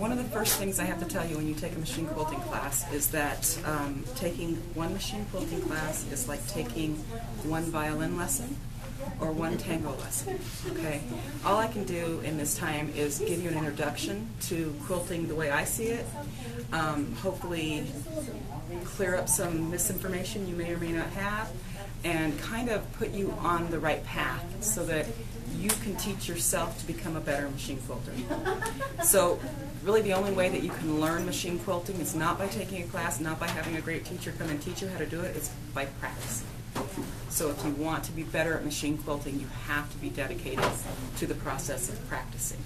One of the first things I have to tell you when you take a machine quilting class is that taking one machine quilting class is like taking one violin lesson or one tango lesson, okay? All I can do in this time is give you an introduction to quilting the way I see it, hopefully clear up some misinformation you may or may not have, and kind of put you on the right path so that you can teach yourself to become a better machine quilter. So really the only way that you can learn machine quilting is not by taking a class, not by having a great teacher come and teach you how to do it, it's by practicing. So if you want to be better at machine quilting, you have to be dedicated to the process of practicing.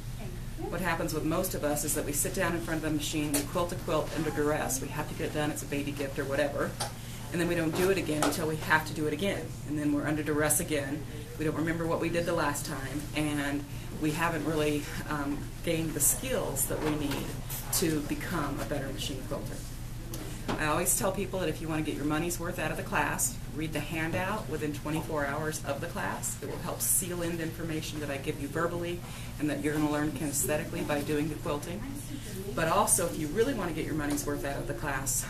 What happens with most of us is that we sit down in front of the machine, we quilt a quilt under duress, we have to get it done, it's a baby gift or whatever, and then we don't do it again until we have to do it again. And then we're under duress again. We don't remember what we did the last time, and we haven't really gained the skills that we need to become a better machine quilter. I always tell people that if you want to get your money's worth out of the class, read the handout within 24 hours of the class. It will help seal in the information that I give you verbally and that you're going to learn kinesthetically by doing the quilting. But also, if you really want to get your money's worth out of the class,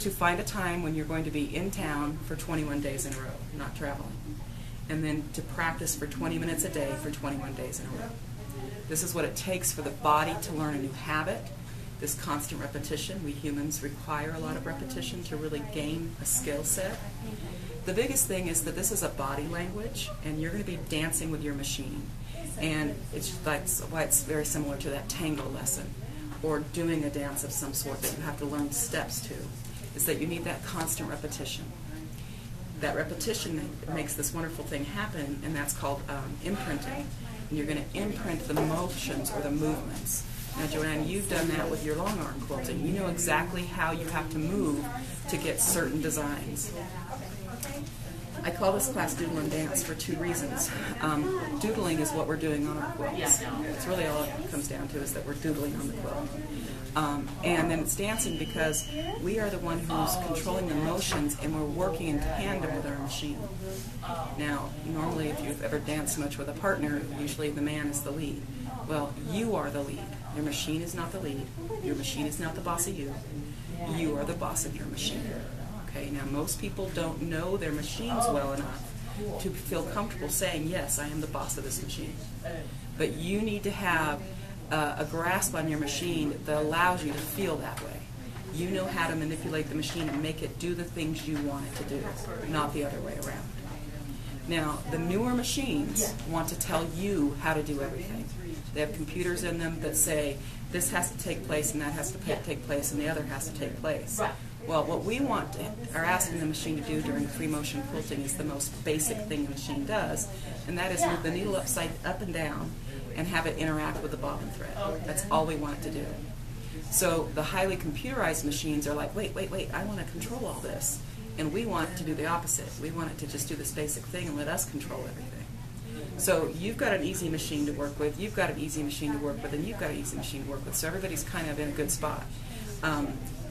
to find a time when you're going to be in town for 21 days in a row, not traveling. And then to practice for 20 minutes a day for 21 days in a row. This is what it takes for the body to learn a new habit. This constant repetition. We humans require a lot of repetition to really gain a skill set. The biggest thing is that this is a body language, and you're going to be dancing with your machine. And that's why it's very similar to that tango lesson, or doing a dance of some sort that you have to learn steps to, is that you need that constant repetition. That repetition makes this wonderful thing happen, and that's called imprinting. And you're going to imprint the motions or the movements. Now, Joanne, you've done that with your long arm quilting. You know exactly how you have to move to get certain designs. I call this class Doodle and Dance for two reasons. Doodling is what we're doing on our quilts. It's really all it comes down to, is that we're doodling on the quilt. And then it's dancing because we are the one who's controlling the motions, and we're working in tandem with our machine. Now, normally if you've ever danced much with a partner, usually the man is the lead. Well, you are the lead. Your machine is not the lead. Your machine is not the boss of you. You are the boss of your machine. Okay, now most people don't know their machines well enough to feel comfortable saying, yes, I am the boss of this machine. But you need to have a grasp on your machine that allows you to feel that way. You know how to manipulate the machine and make it do the things you want it to do, not the other way around. Now, the newer machines want to tell you how to do everything. They have computers in them that say, this has to take place, and that has to take place, and the other has to take place. Well, what we are asking the machine to do during free motion quilting is the most basic thing the machine does, and that is move the needle up and down and have it interact with the bobbin thread. That's all we want it to do. So the highly computerized machines are like, wait, I want to control all this. And we want it to do the opposite. We want it to just do this basic thing and let us control everything. So you've got an easy machine to work with, you've got an easy machine to work with, and you've got an easy machine to work with. So everybody's kind of in a good spot.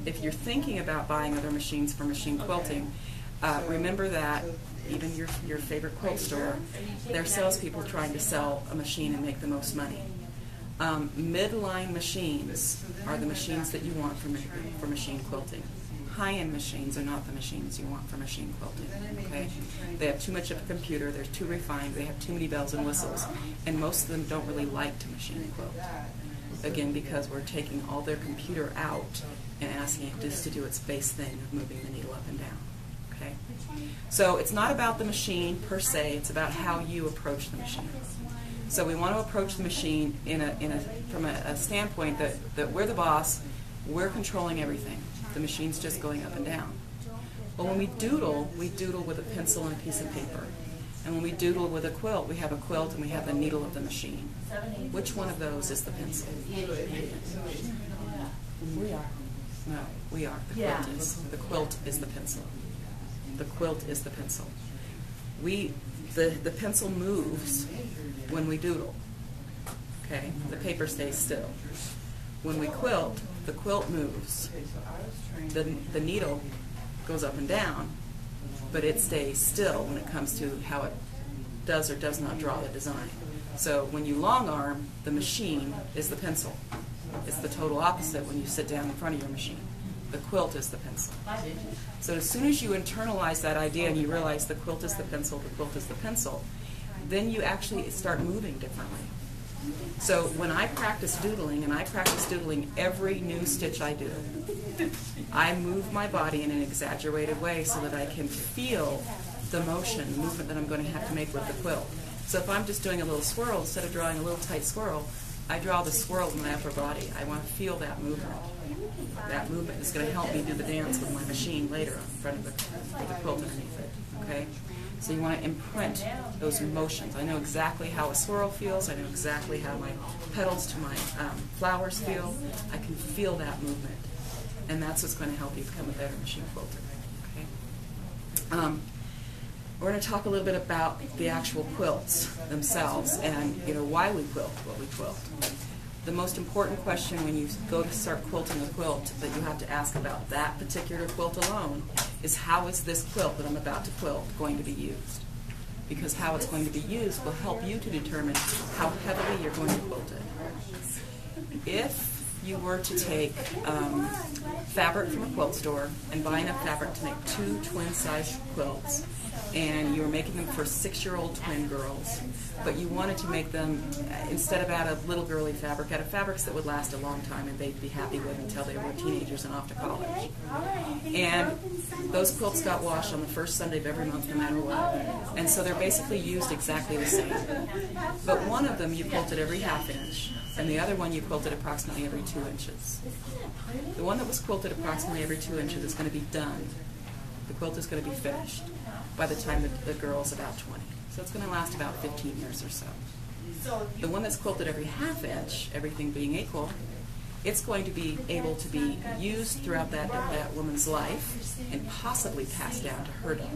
If you're thinking about buying other machines for machine quilting, remember that even your favorite quilt store, they're salespeople trying to sell a machine and make the most money. Midline machines are the machines that you want for machine quilting. High-end machines are not the machines you want for machine quilting, okay? They have too much of a computer, they're too refined, they have too many bells and whistles, and most of them don't really like to machine quilt. Again, because we're taking all their computer out and asking it just to do its base thing of moving the needle up and down, okay? So it's not about the machine per se, it's about how you approach the machine. So we want to approach the machine from a standpoint that we're the boss, we're controlling everything. The machine's just going up and down. But when we doodle with a pencil and a piece of paper. And when we doodle with a quilt, we have a quilt and we have the needle of the machine. Which one of those is the pencil? We are. No, we are. The quilt is the pencil. The quilt is the pencil. The pencil moves when we doodle. Okay? The paper stays still. When we quilt, the quilt moves. The needle goes up and down, but it stays still when it comes to how it does or does not draw the design. So when you long arm, the machine is the pencil. It's the total opposite when you sit down in front of your machine. The quilt is the pencil. So as soon as you internalize that idea and you realize the quilt is the pencil, the quilt is the pencil, then you actually start moving differently. So when I practice doodling, and I practice doodling every new stitch I do, I move my body in an exaggerated way so that I can feel the movement that I'm going to have to make with the quilt. So if I'm just doing a little swirl, instead of drawing a little tight swirl, I draw the swirl in my upper body. I want to feel that movement. That movement is going to help me do the dance with my machine later in front of the quilt underneath it. Okay? So you want to imprint those motions. I know exactly how a swirl feels. I know exactly how my petals to my flowers feel. I can feel that movement. And that's what's going to help you become a better machine quilter. Okay? We're going to talk a little bit about the actual quilts themselves and why we quilt what we quilt. The most important question when you go to start quilting a quilt that you have to ask about that particular quilt alone is, how is this quilt that I'm about to quilt going to be used? Because how it's going to be used will help you to determine how heavily you're going to quilt it. If you were to take fabric from a quilt store and buy enough fabric to make 2 twin-sized quilts, and you were making them for 6-year-old twin girls, but you wanted to make them, instead of out of little girly fabric, out of fabrics that would last a long time and they'd be happy with until they were teenagers and off to college. And those quilts got washed on the first Sunday of every month no matter what. And so they're basically used exactly the same. But one of them you quilted every ½ inch, and the other one you quilted approximately every 2 inches. The one that was quilted approximately every 2 inches is going to be done. The quilt is going to be finished by the time the girl's about 20. So it's going to last about 15 years or so. The one that's quilted every ½ inch, everything being equal, it's going to be able to be used throughout that woman's life and possibly passed down to her daughter.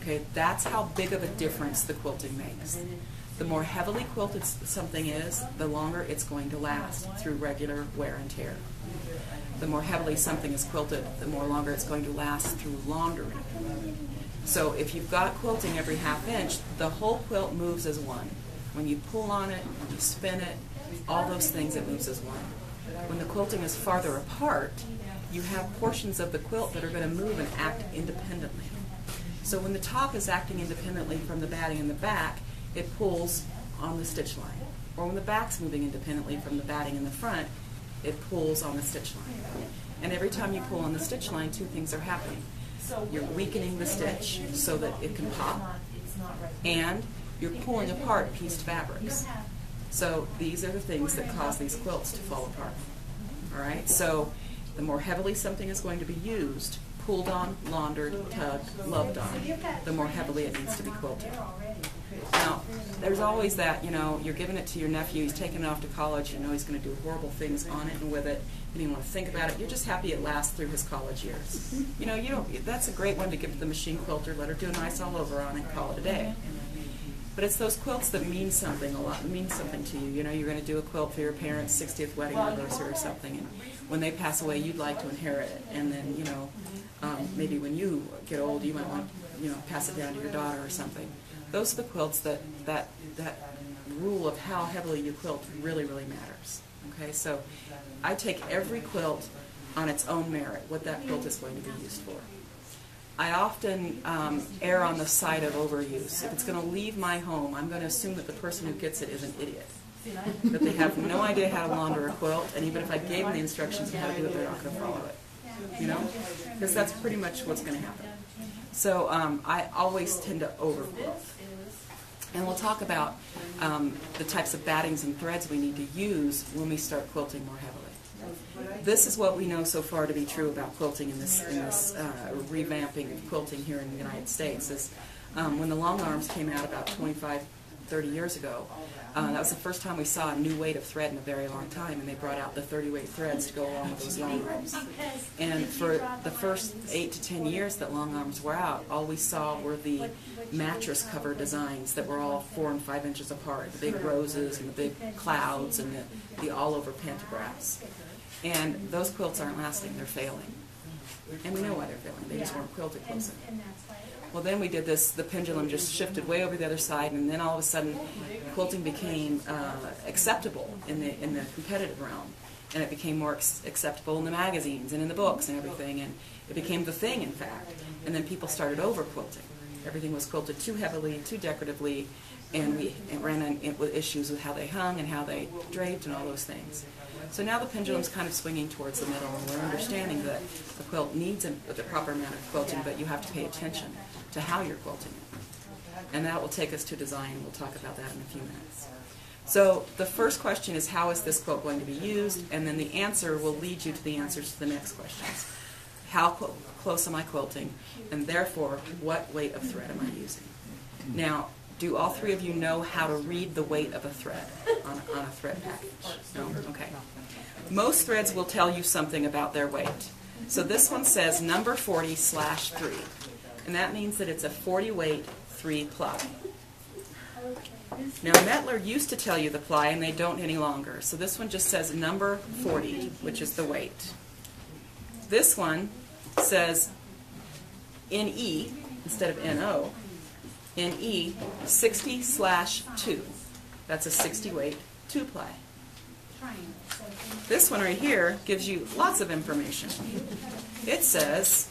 Okay, that's how big of a difference the quilting makes. The more heavily quilted something is, the longer it's going to last through regular wear and tear. The more heavily something is quilted, the more longer it's going to last through laundering. So if you've got quilting every ½ inch, the whole quilt moves as one. When you pull on it, when you spin it, all those things, it moves as one. When the quilting is farther apart, you have portions of the quilt that are going to move and act independently. So when the top is acting independently from the batting in the back, it pulls on the stitch line. Or when the back's moving independently from the batting in the front, it pulls on the stitch line. And every time you pull on the stitch line, 2 things are happening. You're weakening the stitch so that it can pop, and you're pulling apart pieced fabrics. So these are the things that cause these quilts to fall apart. All right? So the more heavily something is going to be used, pulled on, laundered, tugged, loved on, the more heavily it needs to be quilted. Now, there's always that, you're giving it to your nephew, he's taking it off to college, he's going to do horrible things on it and with it, you don't want to think about it. You're just happy it lasts through his college years. That's a great one to give to the machine quilter, let her do a nice all over on it and call it a day. But it's those quilts that mean something a lot, mean something to you. You're going to do a quilt for your parents' 60th wedding anniversary or something, and when they pass away, you'd like to inherit it. And then, maybe when you get old, you might want to, pass it down to your daughter or something. Those are the quilts that rule of how heavily you quilt really, really matters. Okay, so I take every quilt on its own merit, what that quilt is going to be used for. I often err on the side of overuse. If it's going to leave my home, I'm going to assume that the person who gets it is an idiot. That they have no idea how to launder a quilt, and even if I gave them the instructions on how to do it, they're not going to follow it. Because that's pretty much what's going to happen. So I always tend to overquilt. And we'll talk about the types of battings and threads we need to use when we start quilting more heavily. This is what we know so far to be true about quilting in this revamping of quilting here in the United States. Is when the long arms came out about 25, 30 years ago, that was the first time we saw a new weight of thread in a very long time, and they brought out the 30-weight threads to go along with those long arms. And for the first 8 to 10 years that long arms were out, all we saw were the mattress cover designs that were all 4 and 5 inches apart, the big roses and the big clouds and the all-over pantographs. And those quilts aren't lasting, they're failing. And we know why they're failing, they just weren't quilted close enough. Well, then we did this, the pendulum just shifted way over the other side, and then all of a sudden quilting became acceptable in the competitive realm. And it became more acceptable in the magazines and in the books and everything, and it became the thing, in fact. And then people started over quilting. Everything was quilted too heavily, too decoratively, and we ran into issues with how they hung and how they draped and all those things. So now the pendulum's kind of swinging towards the middle, and we're understanding that the quilt needs the proper amount of quilting, but you have to pay attention to how you're quilting it. And that will take us to design. We'll talk about that in a few minutes. So the first question is, how is this quilt going to be used? And then the answer will lead you to the answers to the next questions. How close am I quilting? And therefore, what weight of thread am I using? Now, do all three of you know how to read the weight of a thread on a thread package? No? Okay. Most threads will tell you something about their weight. So this one says number 40/3. And that means that it's a 40 weight 3 ply. Now, Mettler used to tell you the ply, and they don't any longer. So this one just says number 40, which is the weight. This one says NE instead of NO. NE 60/2. That's a 60 weight 2 ply. This one right here gives you lots of information. It says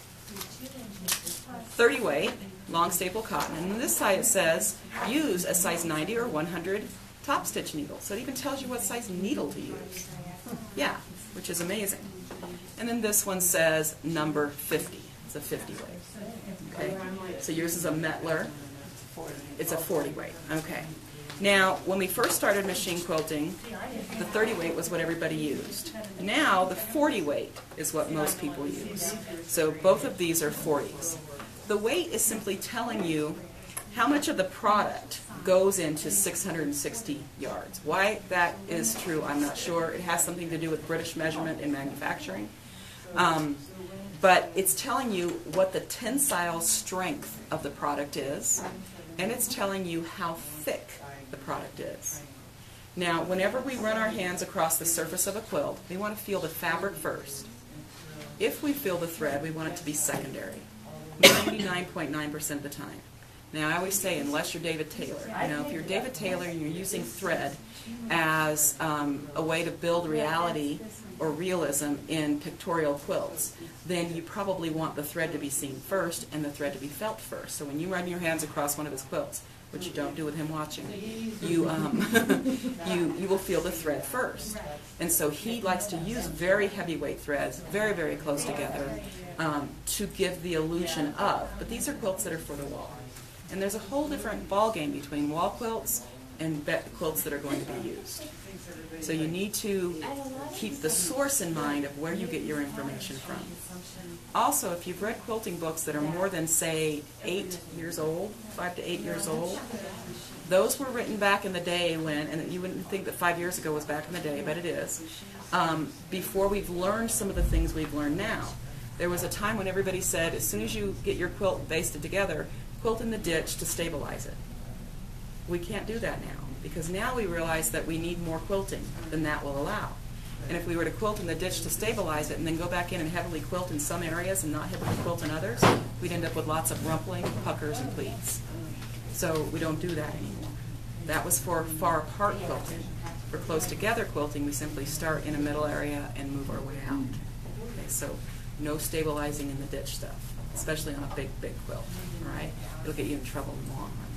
30 weight long staple cotton, and on this side it says use a size 90 or 100 top stitch needle. So it even tells you what size needle to use. Yeah, which is amazing. And then this one says number 50. It's a 50 weight. Okay, so yours is a Mettler. It's a 40 weight. Okay. Now, when we first started machine quilting, the 30 weight was what everybody used. Now, the 40 weight is what most people use. So both of these are 40s. The weight is simply telling you how much of the product goes into 660 yards. Why that is true, I'm not sure. It has something to do with British measurement in manufacturing. But it's telling you what the tensile strength of the product is, and it's telling you how thick the product is. Now, whenever we run our hands across the surface of a quilt, we want to feel the fabric first. If we feel the thread, we want it to be secondary, 99.9% of the time. Now, I always say, unless you're David Taylor. You know, if you're David Taylor and you're using thread as a way to build reality or realism in pictorial quilts, then you probably want the thread to be seen first and the thread to be felt first. So when you run your hands across one of his quilts, which you don't do with him watching, you you will feel the thread first. And so he likes to use very heavyweight threads, very, very close together, to give the illusion of. But these are quilts that are for the wall. And there's a whole different ball game between wall quilts and quilts that are going to be used. So you need to keep the source in mind of where you get your information from. Also, if you've read quilting books that are more than, say, 8 years old, 5 to 8 years old, those were written back in the day when, and you wouldn't think that 5 years ago was back in the day, but it is, before we've learned some of the things we've learned now. There was a time when everybody said, as soon as you get your quilt basted together, quilt in the ditch to stabilize it. We can't do that now, because now we realize that we need more quilting than that will allow. And if we were to quilt in the ditch to stabilize it and then go back in and heavily quilt in some areas and not heavily quilt in others, we'd end up with lots of rumpling, puckers, and pleats. So we don't do that anymore. That was for far apart quilting. For close together quilting, we simply start in a middle area and move our way out. Okay, so no stabilizing in the ditch stuff, especially on a big, big quilt. All right? It'll get you in trouble in the long run.